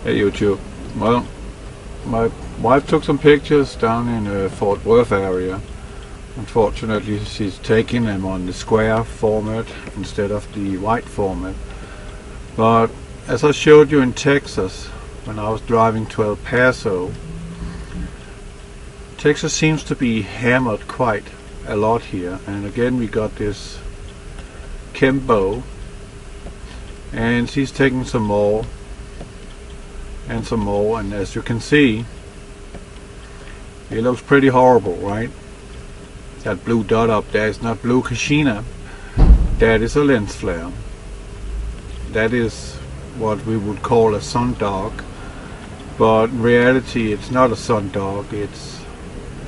Hey YouTube. Well, my wife took some pictures down in Fort Worth area. Unfortunately, she's taking them on the square format instead of the white format. But as I showed you in Texas, when I was driving to El Paso, Texas seems to be hammered quite a lot here. And again, we got this Kimbo, and she's taking some more and some more, and as you can see, it looks pretty horrible, right? That blue dot up there is not blue Kashina, that is a lens flare. That is what we would call a sundog, but in reality it's not a sundog, it's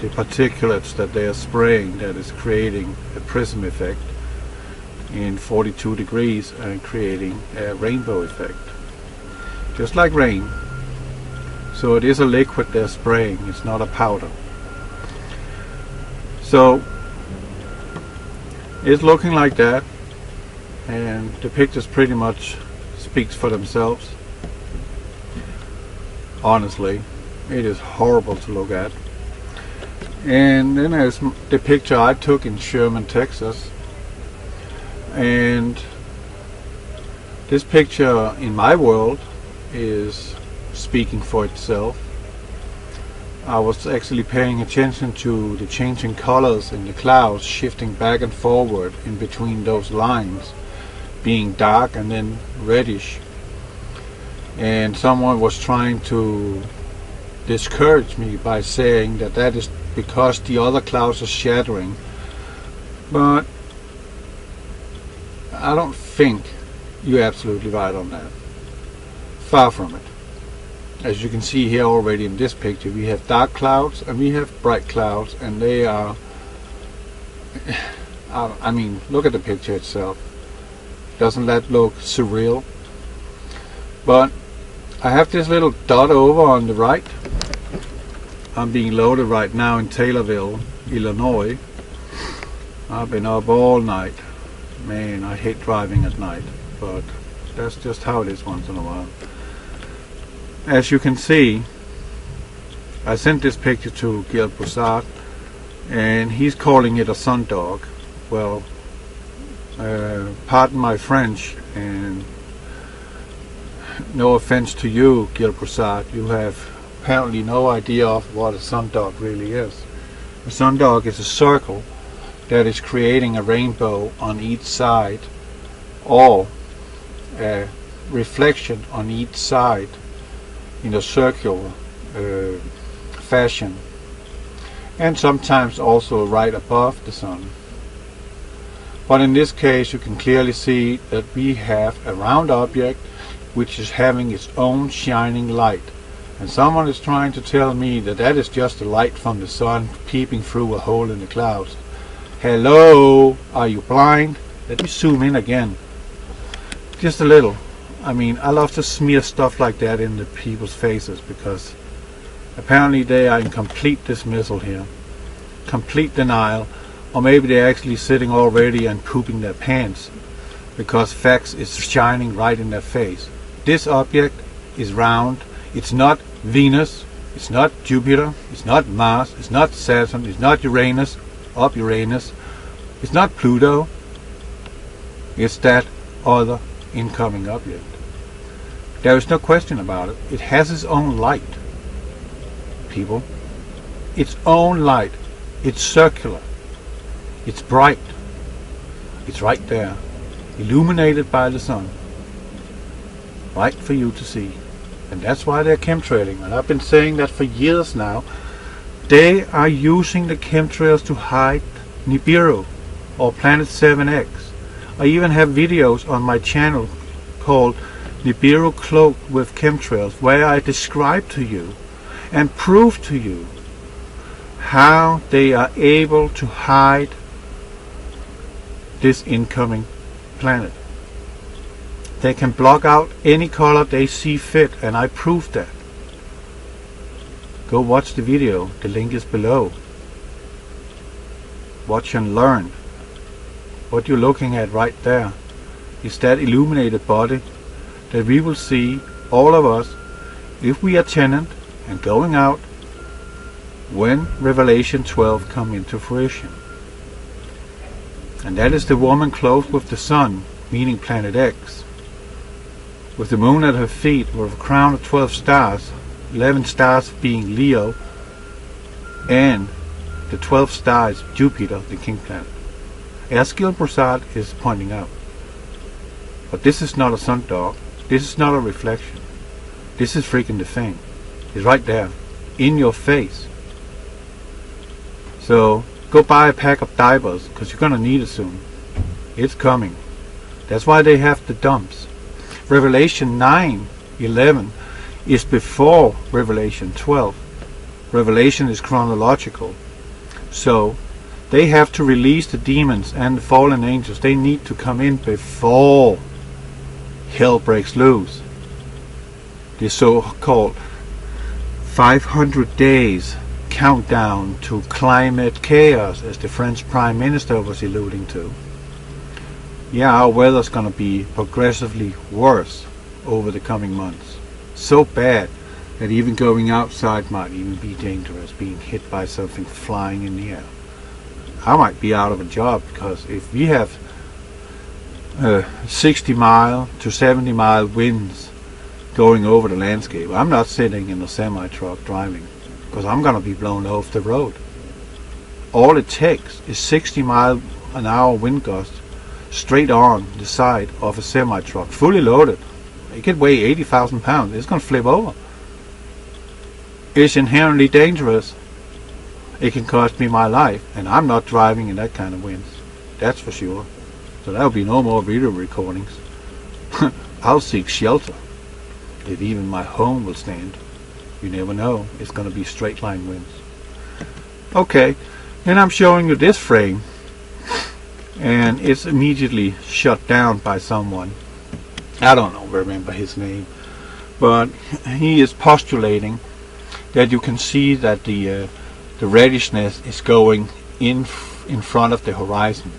the particulates that they are spraying that is creating a prism effect in 42 degrees and creating a rainbow effect, just like rain. So it is a liquid they're spraying, it's not a powder. So it's looking like that, and the pictures pretty much speaks for themselves. Honestly, it is horrible to look at. And then there's the picture I took in Sherman, Texas, and this picture in my world is speaking for itself. I was actually paying attention to the changing colors in the clouds, shifting back and forward in between those lines, being dark and then reddish. And someone was trying to discourage me by saying that that is because the other clouds are shattering. But I don't think you're absolutely right on that. Far from it. As you can see here already in this picture, we have dark clouds and we have bright clouds, and they are I mean, look at the picture itself. Doesn't that look surreal? But I have this little dot over on the right. I'm being loaded right now in Taylorville, Illinois. I've been up all night. Man, I hate driving at night, but that's just how it is once in a while. As you can see, I sent this picture to Gil Broussard, and he's calling it a sundog. Well, pardon my French, and no offense to you, Gil Broussard, you have apparently no idea of what a sundog really is. A sundog is a circle that is creating a rainbow on each side, or a reflection on each side in a circular fashion, and sometimes also right above the sun. But in this case you can clearly see that we have a round object which is having its own shining light, and someone is trying to tell me that that is just the light from the sun peeping through a hole in the clouds. Hello, are you blind? Let me zoom in again, just a little. I mean, I love to smear stuff like that in the people's faces, because apparently they are in complete dismissal here, complete denial, or maybe they're actually sitting already and pooping their pants because facts is shining right in their face. This object is round. It's not Venus, it's not Jupiter, it's not Mars, it's not Saturn, it's not Uranus, it's not Pluto. It's that other incoming object. There is no question about it. It has its own light, people. Its own light. It's circular. It's bright. It's right there, illuminated by the sun, right for you to see. And that's why they're chemtrailing. And I've been saying that for years now. They are using the chemtrails to hide Nibiru or Planet 7X. I even have videos on my channel called Nibiru Cloaked with Chemtrails, where I describe to you and prove to you how they are able to hide this incoming planet. They can block out any color they see fit, and I proved that. Go watch the video, the link is below. Watch and learn. What you're looking at right there is that illuminated body that we will see, all of us, if we are tenant and going out when Revelation 12 come into fruition. And that is the woman clothed with the sun, meaning planet X, with the moon at her feet, with a crown of 12 stars, 11 stars being Leo, and the 12th star is Jupiter, the king planet, as Gil Prasad is pointing out. But this is not a sun dog. This is not a reflection. This is freaking the thing. It's right there, in your face. So go buy a pack of diapers, because you're going to need it soon. It's coming. That's why they have the dumps. Revelation 9:11 is before Revelation 12. Revelation is chronological. So they have to release the demons and the fallen angels. They need to come in before hell breaks loose. The so-called 500 days countdown to climate chaos, as the French Prime Minister was alluding to. Yeah, our weather's going to be progressively worse over the coming months. So bad that even going outside might even be dangerous, being hit by something flying in the air. I might be out of a job, because if we have 60 mile to 70 mile winds going over the landscape, I'm not sitting in a semi-truck driving, because I'm going to be blown off the road. All it takes is 60 mile an hour wind gust straight on the side of a semi-truck, fully loaded. It could weigh 80,000 pounds. It's going to flip over. It's inherently dangerous. It can cost me my life, and I'm not driving in that kind of winds. That's for sure. So there'll be no more video recordings. I'll seek shelter, if even my home will stand. You never know. It's going to be straight line winds. Okay, then I'm showing you this frame, and it's immediately shut down by someone. I don't remember his name, but he is postulating that you can see that the reddishness is going in front of the horizon.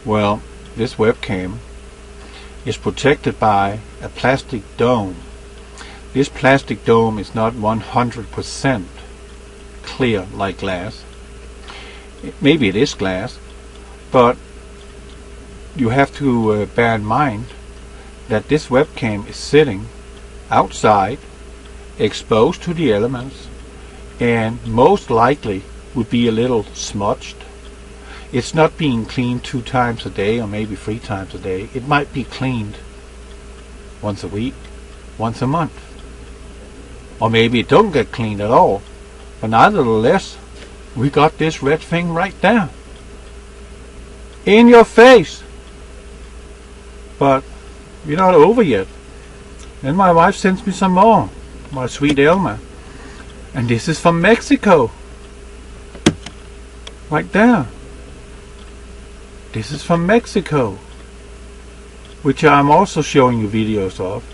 Well, this webcam is protected by a plastic dome. This plastic dome is not 100% clear like glass. Maybe it is glass, but you have to bear in mind that this webcam is sitting outside, exposed to the elements, and most likely would be a little smudged. It's not being cleaned 2 times a day or maybe 3 times a day. It might be cleaned once a week, once a month, or maybe it don't get cleaned at all. But nevertheless, we got this red thing right there in your face. But we're not over yet. Then my wife sends me some more, my sweet Elma, and this is from Mexico, right there. This is from Mexico, which I'm also showing you videos of,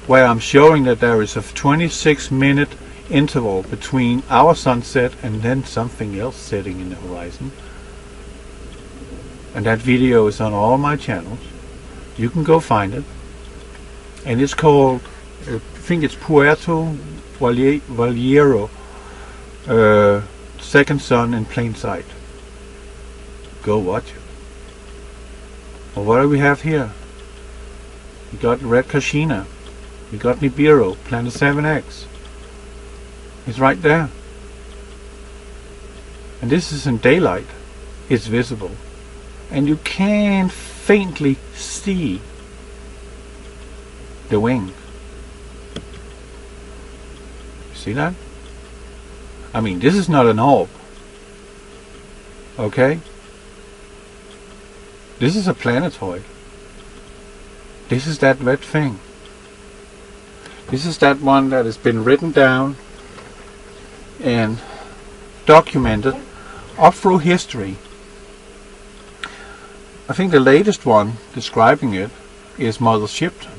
where I'm showing that there is a 26-minute interval between our sunset and then something else setting in the horizon. And that video is on all my channels. You can go find it. And it's called, I think it's Puerto Vallejo, Second Sun in Plain Sight. Go watch it. Well, what do we have here? We got Red Kashina. We got Nibiru Planet7X. It's right there. And this is in daylight. It's visible. And you can faintly see the wing. See that? I mean, this is not an orb. Okay? This is a planetoid. This is that red thing. This is that one that has been written down and documented up through history. I think the latest one describing it is Mother Shipton.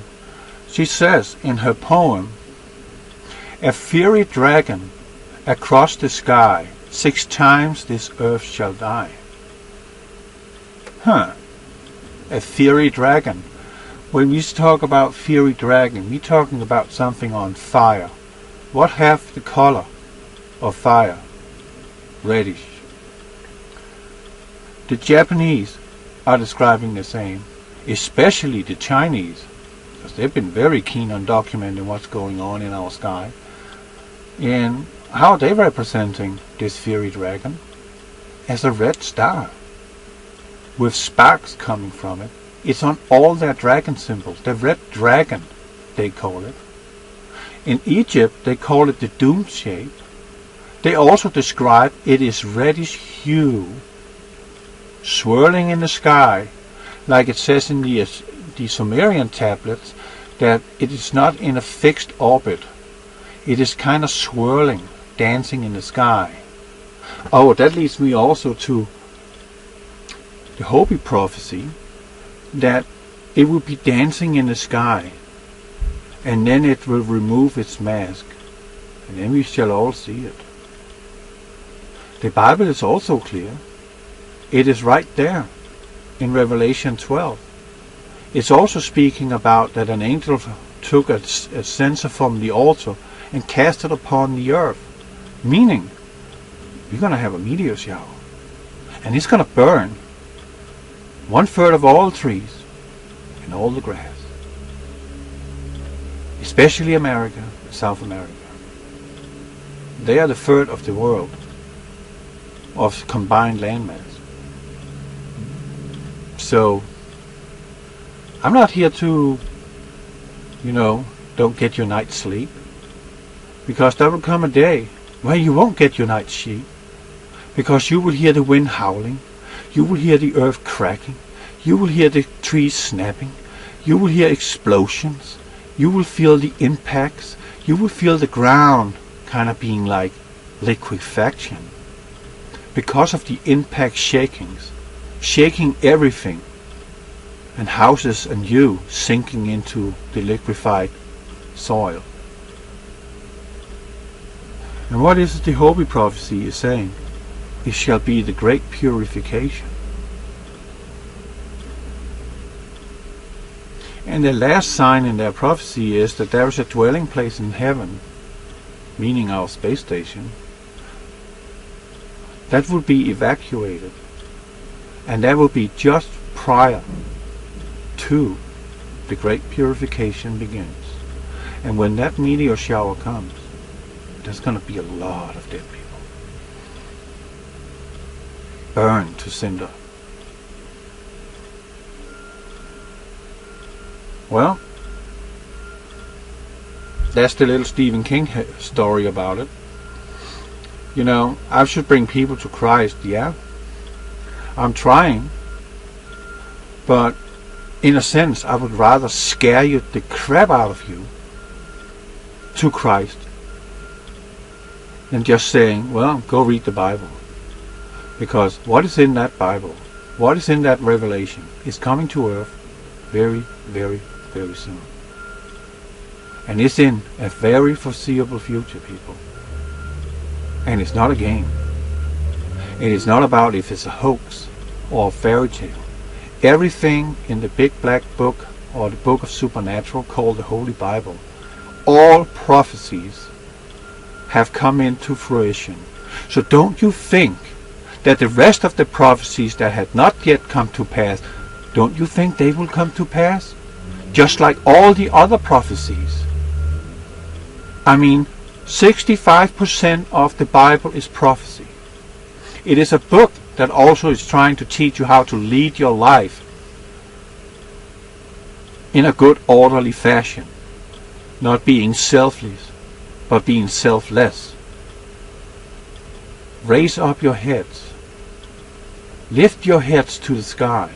She says in her poem, "A fiery dragon across the sky, 6 times this earth shall die." A fiery dragon. When we talk about fiery dragon, we're talking about something on fire, what have the color of fire? Reddish. The Japanese are describing the same, especially the Chinese, because they've been very keen on documenting what's going on in our sky. And how are they representing this fiery dragon? As a red star, with sparks coming from it. It's on all their dragon symbols. The red dragon, they call it. In Egypt, they call it the doom shape. They also describe it as reddish hue, swirling in the sky, like it says in the Sumerian tablets, that it is not in a fixed orbit. It is kind of swirling, dancing in the sky. Oh, that leads me also to the Hopi prophecy, that it will be dancing in the sky, and then it will remove its mask, and then we shall all see it. The Bible is also clear. It is right there in Revelation 12. It's also speaking about that an angel took a censer from the altar and cast it upon the earth, meaning we're going to have a meteor shower, and it's going to burn 1/3 of all trees and all the grass, especially America, South America. They are the third of the world of combined landmass. So I'm not here to, don't get your night's sleep, because there will come a day where you won't get your night's sleep, because you will hear the wind howling, you will hear the earth cracking, you will hear the trees snapping, you will hear explosions, you will feel the impacts, you will feel the ground kind of being like liquefaction because of the impact shakings, shaking everything, and houses and you sinking into the liquefied soil. And what is it the Hopi prophecy is saying? It shall be the great purification. And the last sign in their prophecy is that there is a dwelling place in heaven, meaning our space station, that will be evacuated, and that will be just prior to the great purification begins. And when that meteor shower comes, there's going to be a lot of dead people, burned to cinder. Well, that's the little Stephen King story about it. I should bring people to Christ, yeah. I'm trying, but in a sense, I would rather scare the crap out of you to Christ than just saying, well, go read the Bible. Because what is in that Bible, what is in that revelation, is coming to earth very, very, very soon. And it's in a very foreseeable future, people. And it's not a game. It is not about if it's a hoax or a fairy tale. Everything in the big black book or the book of supernatural called the Holy Bible, all prophecies have come into fruition. So don't you think that the rest of the prophecies that had not yet come to pass, don't you think they will come to pass? Just like all the other prophecies. I mean, 65% of the Bible is prophecy. It is a book that also is trying to teach you how to lead your life in a good, orderly fashion. Not being selfless, but being selfless. Raise up your heads. Lift your heads to the sky.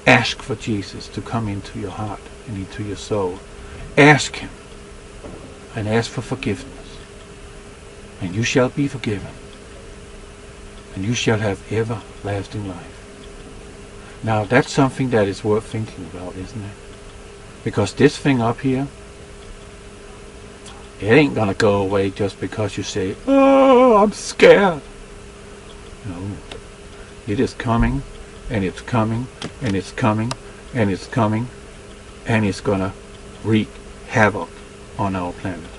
Ask for Jesus to come into your heart and into your soul. Ask Him. And ask for forgiveness. And you shall be forgiven. And you shall have everlasting life. Now that's something that is worth thinking about, isn't it? Because this thing up here, it ain't gonna go away just because you say, oh, I'm scared. No. It is coming, and it's coming, and it's coming, and it's coming, and it's gonna wreak havoc on our planet.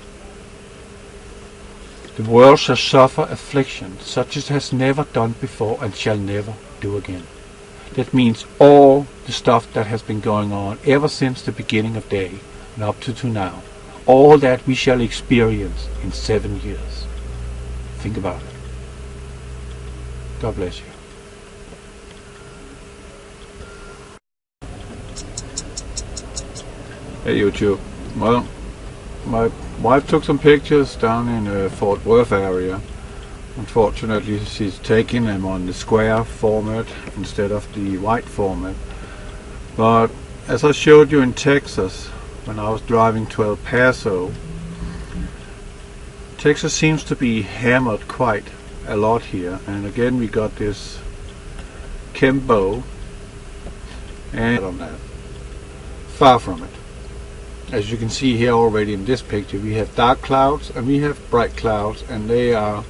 The world shall suffer affliction, such as it has never done before and shall never do again. That means all the stuff that has been going on ever since the beginning of day and up to now. All that we shall experience in 7 years. Think about it. God bless you. Hey YouTube. Well, my wife took some pictures down in the Fort Worth area. Unfortunately, she's taking them on the square format instead of the white format. But as I showed you in Texas, when I was driving to El Paso, Texas seems to be hammered quite a lot here. And again, we got this Kimbo, and on that, far from it. As you can see here already in this picture, we have dark clouds and we have bright clouds, and they are,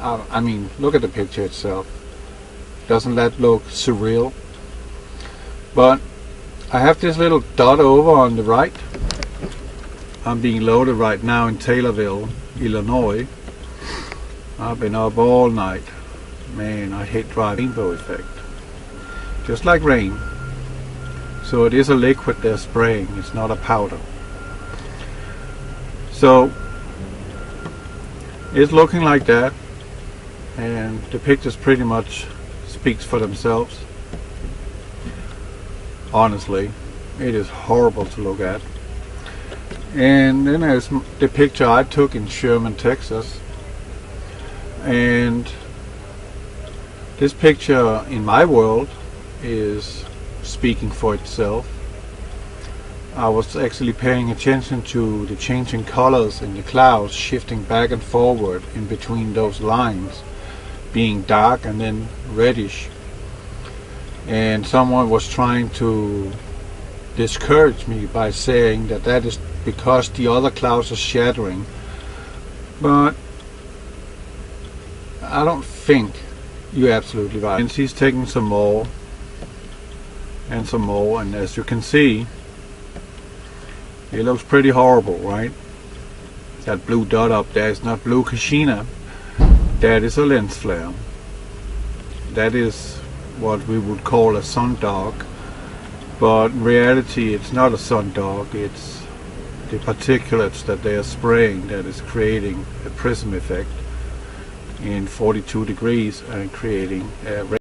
I mean, look at the picture itself. Doesn't that look surreal? But I have this little dot over on the right. I'm being loaded right now in Taylorville, Illinois. I've been up all night. Man, I hate driving. Rainbow effect. Just like rain. So it is a liquid they're spraying, it's not a powder. So it's looking like that, and the pictures pretty much speaks for themselves. Honestly, it is horrible to look at. And then there's the picture I took in Sherman, Texas, and this picture in my world is speaking for itself. I was actually paying attention to the changing colors in the clouds, shifting back and forward in between those lines, being dark and then reddish. And someone was trying to discourage me by saying that that is because the other clouds are shattering. But I don't think you're absolutely right. And she's taking some more and some more, and as you can see, it looks pretty horrible, right? That blue dot up there is not blue Kashina. That is a lens flare. That is what we would call a sundog, but in reality it's not a sundog. It's the particulates that they are spraying that is creating a prism effect in 42 degrees and creating a